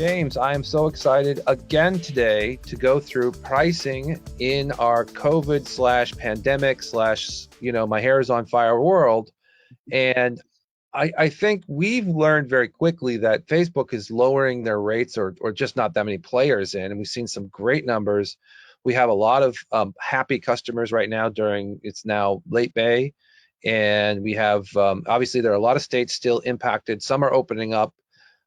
James, I am so excited again today to go through pricing in our COVID slash pandemic slash, my hair is on fire world. And I think we've learned very quickly that Facebook is lowering their rates or just not that many players in. And we've seen some great numbers. We have a lot of happy customers right now it's now late May. And we have, obviously, there are a lot of states still impacted. Some are opening up.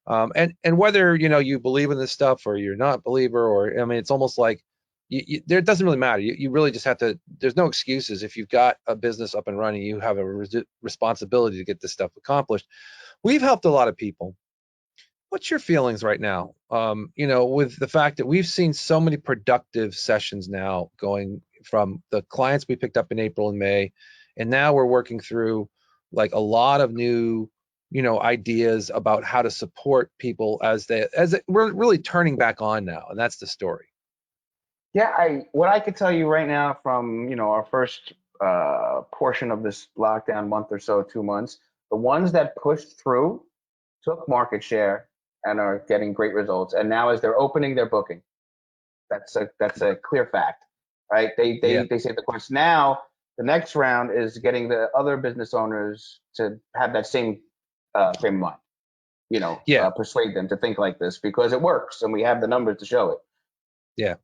And whether you believe in this stuff or you're not a believer, or it's almost like there, it doesn't really matter. You really just have to. There's no excuses. If you've got a business up and running, you have a responsibility to get this stuff accomplished. We've helped a lot of people. What's your feelings right now? With the fact that we've seen so many productive sessions now going from the clients we picked up in April and May, and now we're working through like a lot of new ideas about how to support people as we're really turning back on now, and that's the story. Yeah, what I could tell you right now from our first portion of this lockdown month or so, 2 months, the ones that pushed through took market share and are getting great results. And now as they're opening, they're booking. That's a clear fact, right? They say the course now. The next round is getting the other business owners to have that same frame of mind. Persuade them to think like this because it works and we have the numbers to show it. Yeah.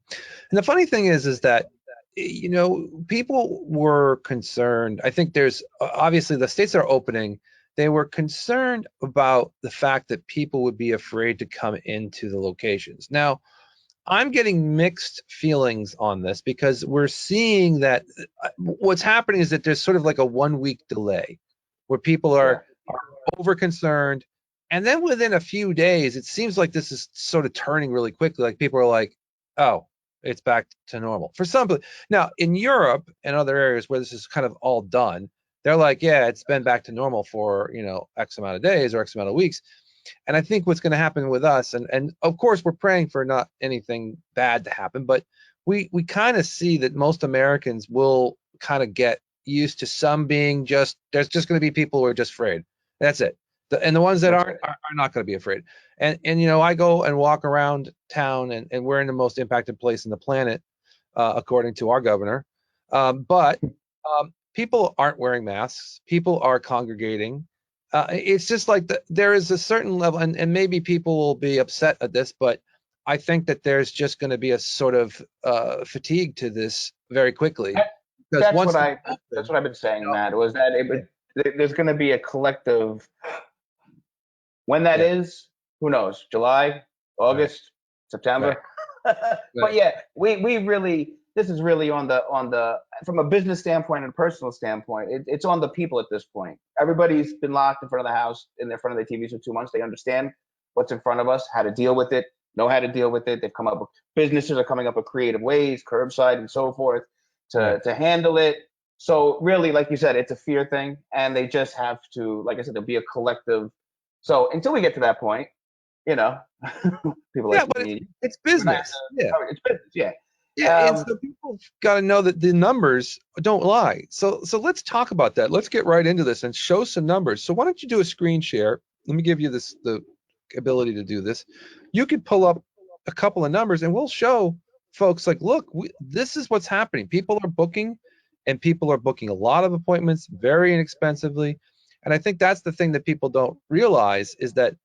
And the funny thing is that, people were concerned. I think there's obviously the states that are opening, they were concerned about the fact that people would be afraid to come into the locations. Now, I'm getting mixed feelings on this because we're seeing that what's happening is that there's sort of like a 1 week delay where people are over concerned. And then within a few days, it seems like this is sort of turning really quickly. Like people are like, oh, it's back to normal. For some, now in Europe and other areas where this is kind of all done, they're like, yeah, it's been back to normal for, X amount of days or X amount of weeks. And I think what's going to happen with us, and of course we're praying for not anything bad to happen, but we kind of see that most Americans will kind of get used to some being there's just going to be people who are just afraid. That's it. And the ones that aren't are not going to be afraid. And I go and walk around town, and we're in the most impacted place in the planet, according to our governor. But people aren't wearing masks. People are congregating. It's just like there is a certain level, and maybe people will be upset at this, but I think that there's just going to be a sort of fatigue to this very quickly. That's what I've been saying, Matt, was that there's going to be a collective. When that is, who knows? July, August, September. But yeah, we really, this is really on the from a business standpoint and personal standpoint, it's on the people at this point. Everybody's been locked in front of the house, in front of their TVs for 2 months. They understand what's in front of us, how to deal with it, know how to deal with it. They've come up with, businesses are coming up with creative ways, curbside and so forth, to handle it. So really, like you said, it's a fear thing, and they just have to, like I said, there'll be a collective. So until we get to that point, people like but me, it's business. It's business. And so people got to know that the numbers don't lie. So let's talk about that. Let's get right into this and show some numbers. So why don't you do a screen share? Let me give you the ability to do this. You could pull up a couple of numbers, and we'll show folks like, look, this is what's happening. People are booking, and people are booking a lot of appointments very inexpensively. And I think that's the thing that people don't realize is that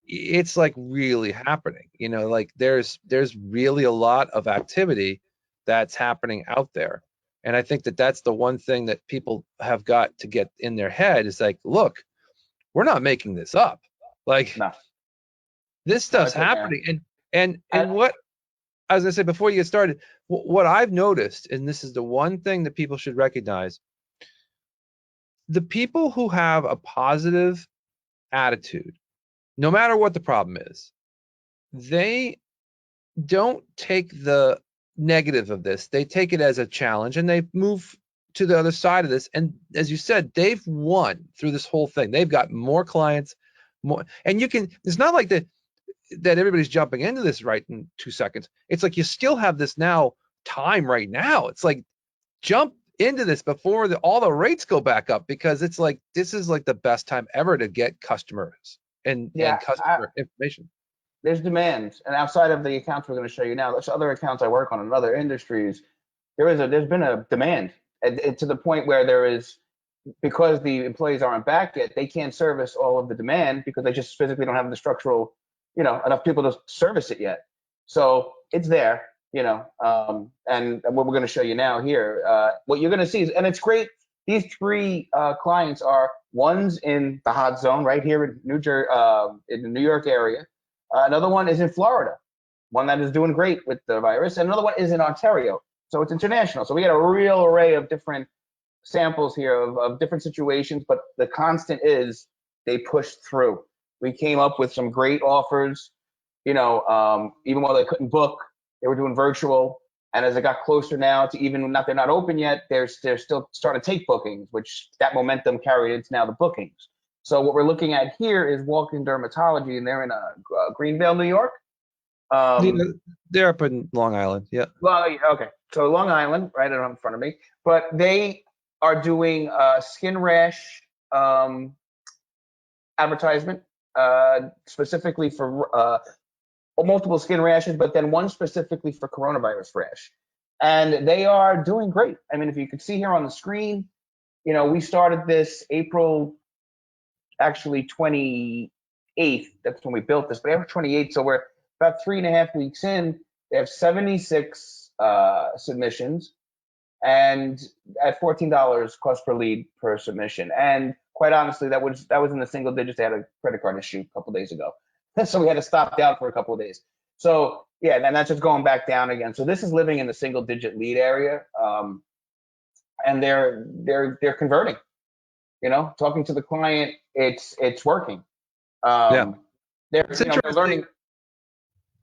it's like really happening. Like there's really a lot of activity that's happening out there. And I think that that's the one thing that people have got to get in their head is like, look, we're not making this up. Like this stuff's happening. And what I was gonna say before you get started, what I've noticed, and this is the one thing that people should recognize, the people who have a positive attitude, no matter what the problem is, they don't take the negative of this. They take it as a challenge and they move to the other side of this. And as you said, they've won through this whole thing. They've got more clients, more, and it's not like that everybody's jumping into this right in 2 seconds. It's like you still have this time right now. It's like jump into this before all the rates go back up, because it's like this is like the best time ever to get customers and customer information. there's demand, and outside of the accounts we're going to show you now, there's other accounts I work on in other industries. There's been a demand, and to the point where there is, because the employees aren't back yet, they can't service all of the demand because they just physically don't have the structural, enough people to service it yet. So it's there, and what we're going to show you now here, what you're going to see is, and it's great. These three clients are one's in the hot zone right here in in the New York area. Another one is in Florida, one that is doing great with the virus, and another one is in Ontario. So it's international. So we got a real array of different samples here of different situations, but the constant is they pushed through. We came up with some great offers, even while they couldn't book, they were doing virtual. And as it got closer now to even not, they're not open yet, they're still starting to take bookings, which that momentum carried into now the bookings. So what we're looking at here is walk-in dermatology, and they're in Greenville, New York. They're up in Long Island. Yeah. Well, okay. So Long Island, right in front of me, but they are doing skin rash advertisement specifically for multiple skin rashes, but then one specifically for coronavirus rash. And they are doing great. I mean, if you can see here on the screen, we started this April, actually 28th. That's when we built this, but April 28th. So we're about 3.5 weeks in. They have 76 submissions, and at $14 cost per lead per submission. And quite honestly, that was in the single digits. They had a credit card issue a couple days ago, so we had to stop down for a couple of days. So yeah, and that's just going back down again. So this is living in the single digit lead area, and they're converting. Talking to the client, it's working. Yeah. They're learning.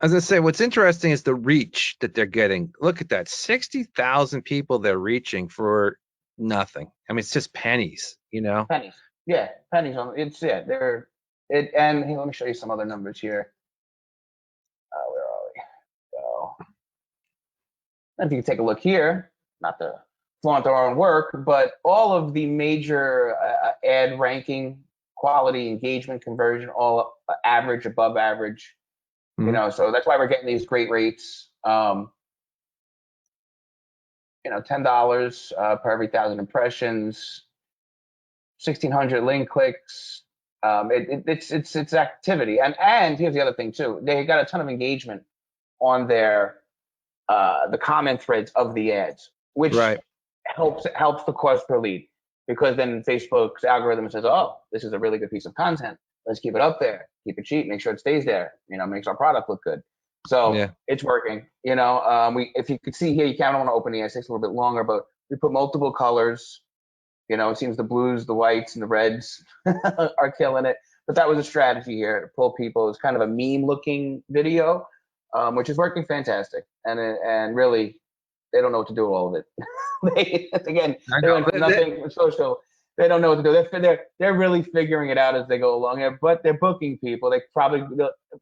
As I say, what's interesting is the reach that they're getting. Look at that, 60,000 people they're reaching for nothing. I mean, it's just pennies, Pennies. Yeah, pennies on it's and hey, let me show you some other numbers here. Where are we? So, if you can take a look here, not to flaunt our own work, but all of the major ad ranking, quality, engagement, conversion, all average, above average. So that's why we're getting these great rates. $10 per every 1,000 impressions, 1,600 link clicks. It's activity, and here's the other thing too. They got a ton of engagement on their the comment threads of the ads, which helps the cost per lead, because then Facebook's algorithm says, oh, this is a really good piece of content. Let's keep it up there, keep it cheap, make sure it stays there. Makes our product look good. So it's working. If you could see here, you kind of want to open the ad. It takes a little bit longer, but we put multiple colors. It seems the blues, the whites, and the reds are killing it. But that was a strategy here to pull people. It's kind of a meme-looking video, which is working fantastic. And really, they don't know what to do with all of it. They went from nothing with social. They don't know what to do. They're really figuring it out as they go along here. But they're booking people. They'll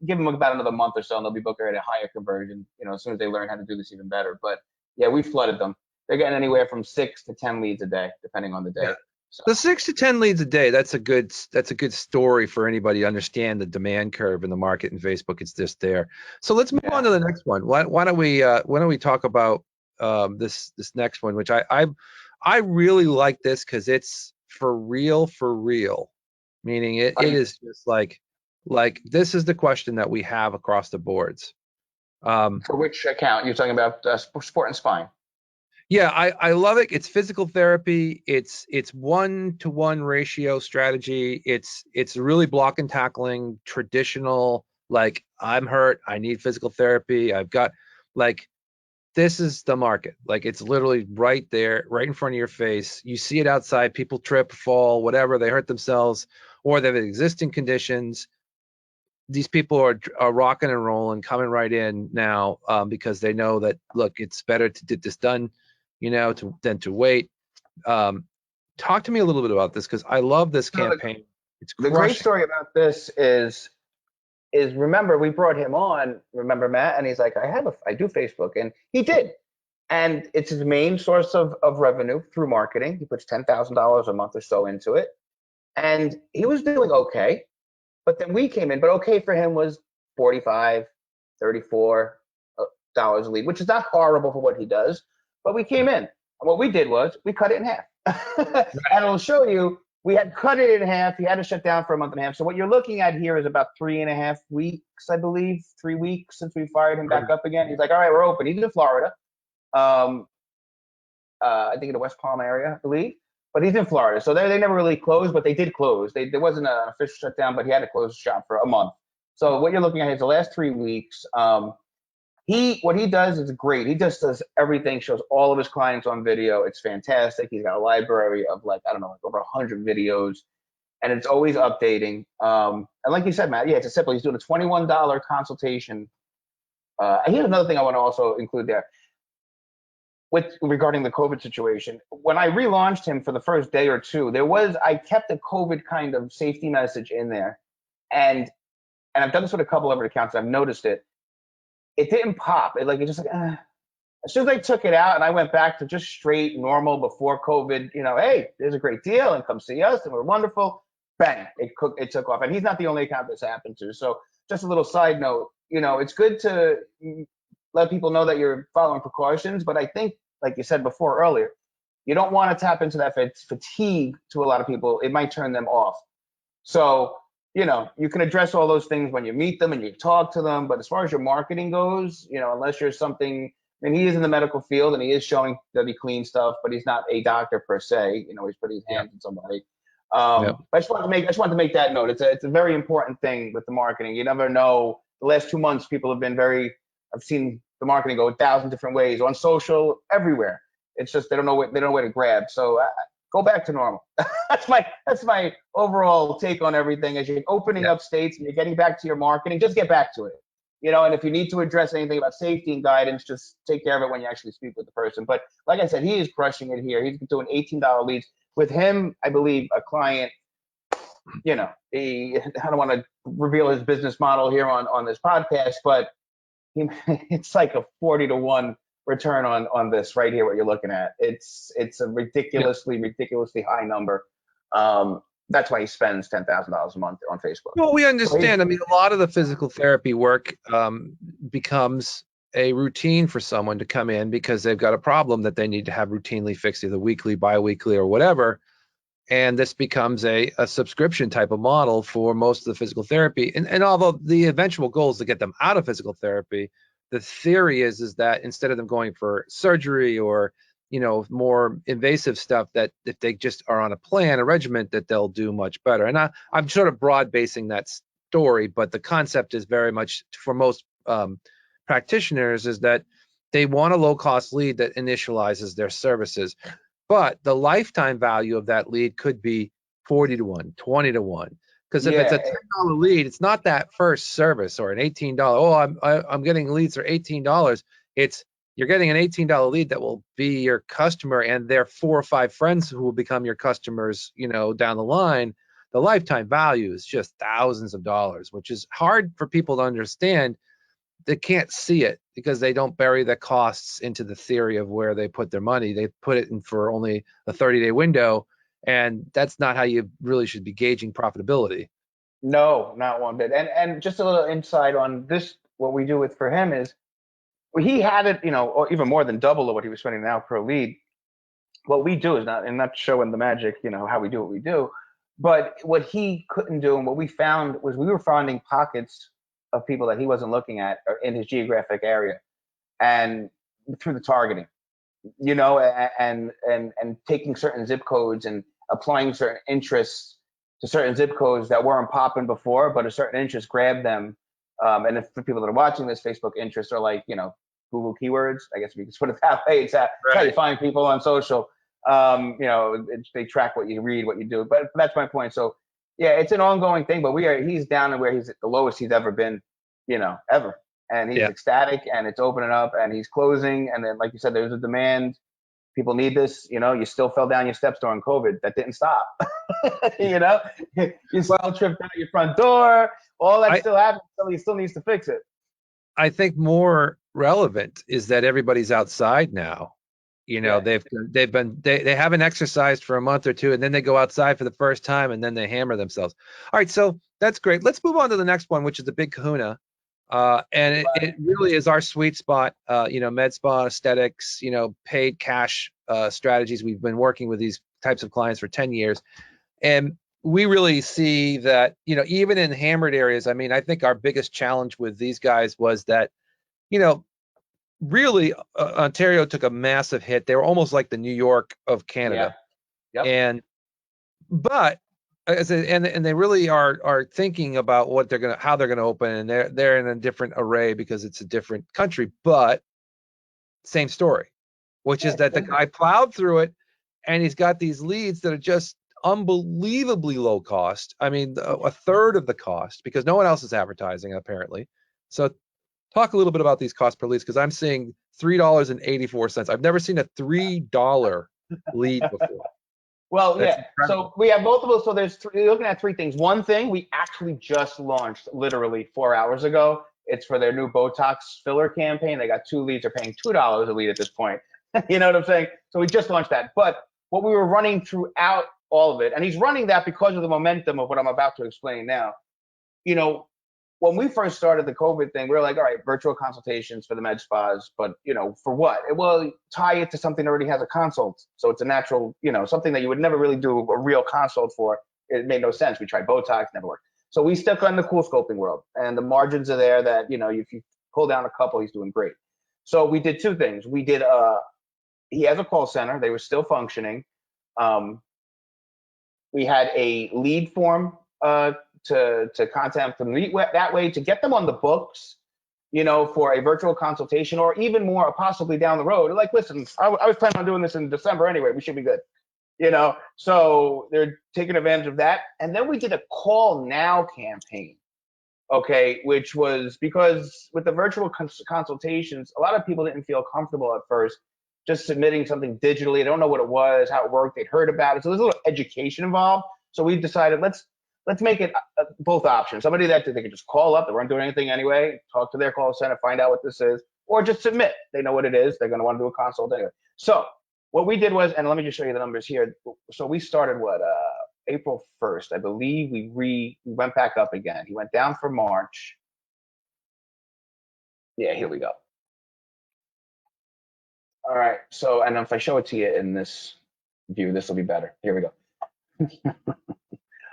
give them about another month or so, and they'll be booking at a higher conversion. As soon as they learn how to do this even better. But yeah, we flooded them. They're getting anywhere from 6 to 10 leads a day, depending on the day. Yeah. So the 6 to 10 leads a day, that's a good story for anybody to understand the demand curve in the market, and Facebook is just there. So let's move on to the next one. Why don't we talk about this next one, which I really like this because it's for real, meaning it is just like this is the question that we have across the boards. For which account? You're talking about sport and spine. Yeah, I love it. It's physical therapy. It's 1-to-1 ratio strategy. It's really block and tackling, traditional, like, I'm hurt, I need physical therapy. I've got, this is the market. It's literally right there, right in front of your face. You see it outside. People trip, fall, whatever. They hurt themselves, or they have existing conditions. These people are rocking and rolling, coming right in now, because they know that, look, it's better to get this done, than to wait. Talk to me a little bit about this, because I love this campaign. It's crushing. The great story about this is remember, we brought him on, remember, Matt, and he's like, I do Facebook, and he did. And it's his main source of revenue through marketing. He puts $10,000 a month or so into it. And he was doing okay. But then we came in, but okay for him was $45, $34 a lead, which is not horrible for what he does. But we came in, and what we did was we cut it in half. And it'll show you we had cut it in half. He had to shut down for a month and a half. So what you're looking at here is about 3.5 weeks, I believe, 3 weeks since we fired him back up again. He's like, all right, we're open. He's in Florida. I think in the West Palm area, I believe. But he's in Florida. So they never really closed, but they did close. There wasn't an official shutdown, but he had to close the shop for a month. So what you're looking at is the last 3 weeks. What he does is great. He just does everything, shows all of his clients on video. It's fantastic. He's got a library of like over 100 videos, and it's always updating. And like you said, Matt, yeah, it's a simple. He's doing a $21 consultation. Here's another thing I want to also include there regarding the COVID situation. When I relaunched him for the first day or two, I kept a COVID kind of safety message in there, and I've done this with a couple other accounts. I've noticed it. It didn't pop. As soon as I took it out and I went back to just straight normal before COVID, hey, there's a great deal and come see us and we're wonderful. Bang, it took off. And he's not the only account this happened to. So just a little side note, it's good to let people know that you're following precautions. But I think, like you said before earlier, you don't want to tap into that fatigue to a lot of people. It might turn them off. So you can address all those things when you meet them and you talk to them. But as far as your marketing goes, unless you're something, he is in the medical field and he is showing that he cleans stuff, but he's not a doctor per se. He's putting his hands on somebody. But I just wanted to make that note. It's a very important thing with the marketing. You never know. The last 2 months, people have been I've seen the marketing go 1,000 different ways on social, everywhere. It's just they don't know where to grab. So go back to normal. That's my overall take on everything. As you're opening up states and you're getting back to your marketing, just get back to it. And if you need to address anything about safety and guidance, just take care of it when you actually speak with the person. But like I said, he is crushing it here. He's doing $18 leads. With him, I believe a client, I don't want to reveal his business model here on this podcast, but it's like a 40-to-1 return on this right here, what you're looking at. It's a ridiculously high number. That's why he spends $10,000 a month on Facebook. Well, we understand. A lot of the physical therapy work becomes a routine for someone to come in because they've got a problem that they need to have routinely fixed, either weekly, biweekly, or whatever. And this becomes a subscription type of model for most of the physical therapy. And although the eventual goal is to get them out of physical therapy, the theory is that instead of them going for surgery or more invasive stuff, that if they just are on a regimen, that they'll do much better. And I'm sort of broad basing that story, but the concept is very much for most practitioners is that they want a low cost lead that initializes their services. But the lifetime value of that lead could be 40-to-1, 20-to-1. Because if it's a $10 lead, it's not that first service or an $18. Oh, I'm getting leads for $18. You're getting an $18 lead that will be your customer and their 4 or 5 friends who will become your customers, down the line. The lifetime value is just thousands of dollars, which is hard for people to understand. They can't see it because they don't bury the costs into the theory of where they put their money. They put it in for only a 30-day window, and that's not how you really should be gauging profitability. No, not one bit. And just a little insight on this, what we do for him is he had it, or even more than double of what he was spending now per lead. What we do is not showing the magic, how we do what we do, but what he couldn't do and what we found was we were finding pockets of people that he wasn't looking at in his geographic area, and through the targeting, and taking certain zip codes and applying certain interests to certain zip codes that weren't popping before, but a certain interest grabbed them. And if for people that are watching this, Facebook interests are like, Google keywords. I guess we can put it that way. It's how you find people on social. They track what you read, what you do. But that's my point. So yeah, it's an ongoing thing. But he's down to where he's at the lowest he's ever been, ever. And he's ecstatic, and it's opening up, and he's closing. And then, like you said, there's a demand. People need this. You still fell down your steps during COVID. That didn't stop. You still tripped out your front door. All that still happens. So he still needs to fix it. I think more relevant is that everybody's outside now. They haven't exercised for a month or two, and then they go outside for the first time, and then they hammer themselves. All right, so that's great. Let's move on to the next one, which is the big kahuna. And it really is our sweet spot. Med spa, aesthetics, paid cash strategies. We've been working with these types of clients for 10 years. And we really see that, even in hammered areas, I mean, I think our biggest challenge with these guys was that, really Ontario took a massive hit. They were almost like the New York of Canada. Yeah. Yep. But and they really are thinking about how they're gonna open, and they're in a different array because it's a different country, but same story, which is that the guy plowed through it, and he's got these leads that are just unbelievably low cost. I mean, a third of the cost, because no one else is advertising apparently. So talk a little bit about these cost per leads, because I'm seeing $3.84. I've never seen a $3 lead before. Well, That's yeah. incredible. So we have multiple. So you're looking at three things. One thing we actually just launched literally 4 hours ago. It's for their new Botox filler campaign. They got 2 leads. They're paying $2 a lead at this point. You know what I'm saying? So we just launched that. But what we were running throughout all of it, and he's running that because of the momentum of what I'm about to explain now. When we first started the COVID thing, we were like, all right, virtual consultations for the med spas, but for what? Well, tie it to something that already has a consult. So it's a natural, something that you would never really do a real consult for. It made no sense. We tried Botox, never worked. So we stuck on the cool sculpting world, and the margins are there that, if you pull down a couple, he's doing great. So we did 2 things. We did, he has a call center. They were still functioning. We had a lead form, to contact them that way, to get them on the books, for a virtual consultation, or even more possibly down the road. They're like, listen, I was planning on doing this in December anyway. We should be good. So they're taking advantage of that. And then we did a call now campaign, okay, which was because with the virtual consultations, a lot of people didn't feel comfortable at first just submitting something digitally. They don't know what it was, how it worked. They'd heard about it. So there's a little education involved. So we decided, let's make it both options. Somebody that they could just call up, they weren't doing anything anyway, talk to their call center, find out what this is, or just submit. They know what it is. They're going to want to do a consult anyway. So what we did was, and let me just show you the numbers here. So we started April 1st, I believe. We went back up again. He went down for March. Yeah, here we go. All right. So, and if I show it to you in this view, this will be better. Here we go.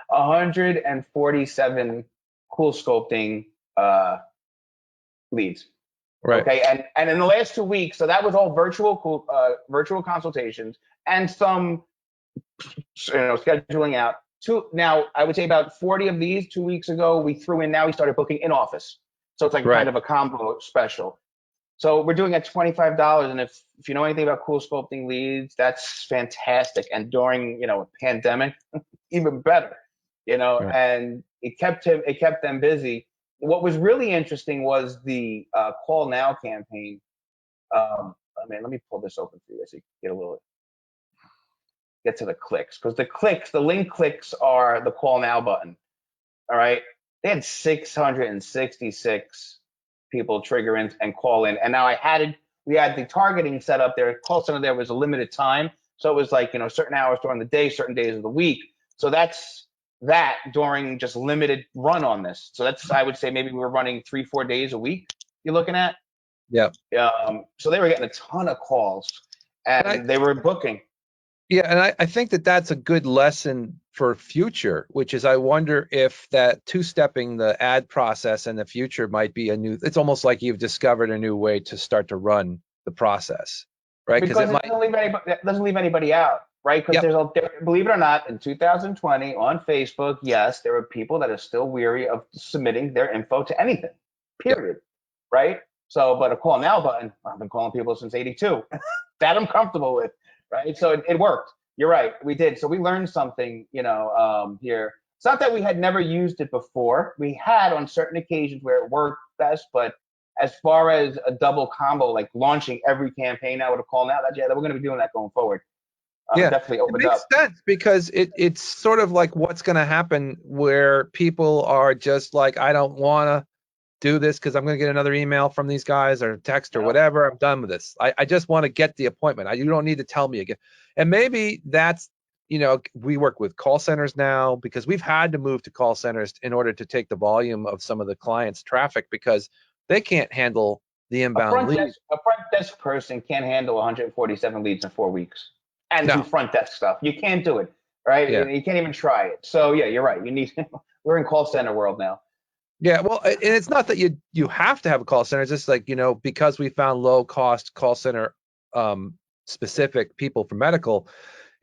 147 cool sculpting leads. Right. Okay, and in the last 2 weeks, so that was all virtual consultations and some scheduling out. Now I would say about 40 of these 2 weeks ago we threw in. Now we started booking in office, so it's like kind of a combo special. So we're doing at $25, and if you know anything about cool sculpting leads, that's fantastic. And during a pandemic, even better. Right. And it kept them busy. What was really interesting was the Call Now campaign. Let me pull this open for you so you can get to the clicks, because the link clicks are the Call Now button. All right, they had 666 people trigger in and call in, and now we had the targeting set up there. Call center there was a limited time, so it was like certain hours during the day, certain days of the week. So that's that during just limited run on this. So that's, I would say, maybe we were running 3-4 days a week. You're looking at. Yeah. So they were getting a ton of calls, and they were booking. Yeah, and I think that's a good lesson for future, which is, I wonder if that two-stepping the ad process in the future might be it's almost like you've discovered a new way to start to run the process, right? Because it doesn't leave anybody out, right? Because believe it or not, in 2020 on Facebook, yes, there are people that are still weary of submitting their info to anything, period, right? So, but a Call Now button, I've been calling people since '82, that I'm comfortable with. Right, so it worked. You're right, we did. So we learned something, here. It's not that we had never used it before. We had on certain occasions where it worked best, but as far as a double combo, like launching every campaign now with a Call Now, we're going to be doing that going forward. Definitely opened up. It makes sense, because it's sort of like what's going to happen where people are just like, I don't want to do this because I'm going to get another email from these guys or text or whatever. I'm done with this. I just want to get the appointment. You don't need to tell me again. And maybe that's, we work with call centers now because we've had to move to call centers in order to take the volume of some of the clients' traffic, because They can't handle the inbound leads. A front desk person can't handle 147 leads in 4 weeks and do No. front desk stuff. You can't do it, right? Yeah. You can't even try it. So yeah, you're right. You need. We're in call center world now. Yeah, well, and it's not that you have to have a call center. It's just like, because we found low cost call center specific people for medical,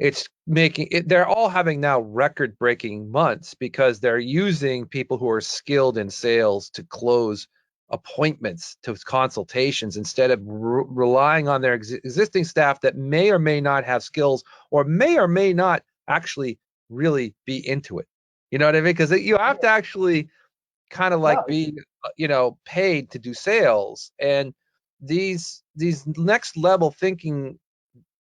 it's making it, they're all having now record breaking months because they're using people who are skilled in sales to close appointments, to consultations, instead of relying on their existing staff that may or may not have skills or may not actually really be into it. You know what I mean? Because you have to actually kind of like No, be paid to do sales, and these next level thinking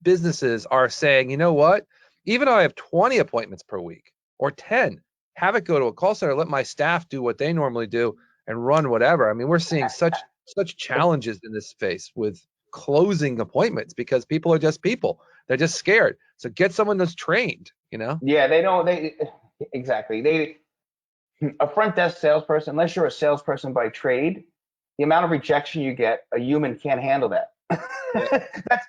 businesses are saying, you know what, even though I have 20 appointments per week or 10, have it go to a call center, let my staff do what they normally do and run whatever. I mean, we're seeing such challenges in this space with closing appointments because people are just people, they're just scared. So get someone that's trained. yeah, they don't. They exactly. A front desk salesperson, unless you're a salesperson by trade, the amount of rejection you get, a human can't handle that. That's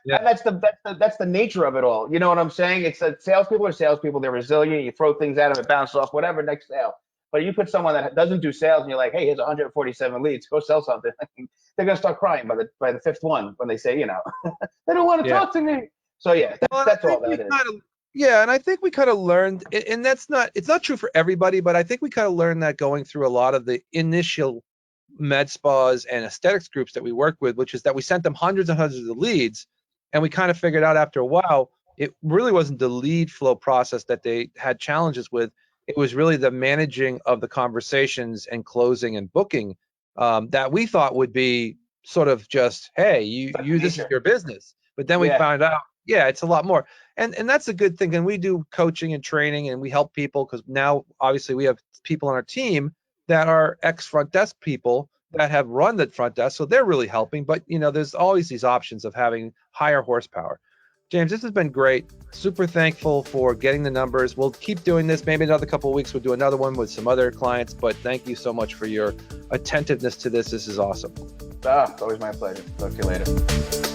the nature of it all. You know what I'm saying? It's that salespeople are salespeople. They're resilient. You throw things at them, it bounces off. Whatever, next sale. But you put someone that doesn't do sales, and you're like, "Hey, here's 147 leads. Go sell something." They're gonna start crying by the fifth one when they say, they don't want to talk to me. So yeah, that's all that is. Yeah, and I think we kind of learned, and it's not true for everybody, but I think we kind of learned that going through a lot of the initial med spas and aesthetics groups that we work with, which is that we sent them hundreds and hundreds of leads, and we kind of figured out after a while, it really wasn't the lead flow process that they had challenges with. It was really the managing of the conversations and closing and booking that we thought would be sort of just, hey, this is your business. But then we found out, yeah, it's a lot more. And that's a good thing. And we do coaching and training, and we help people because now obviously we have people on our team that are ex front desk people that have run the front desk, so they're really helping. But there's always these options of having higher horsepower. James, this has been great. Super thankful for getting the numbers. We'll keep doing this. Maybe another couple of weeks we'll do another one with some other clients. But thank you so much for your attentiveness to this. This is awesome. It's always my pleasure. Talk to you later.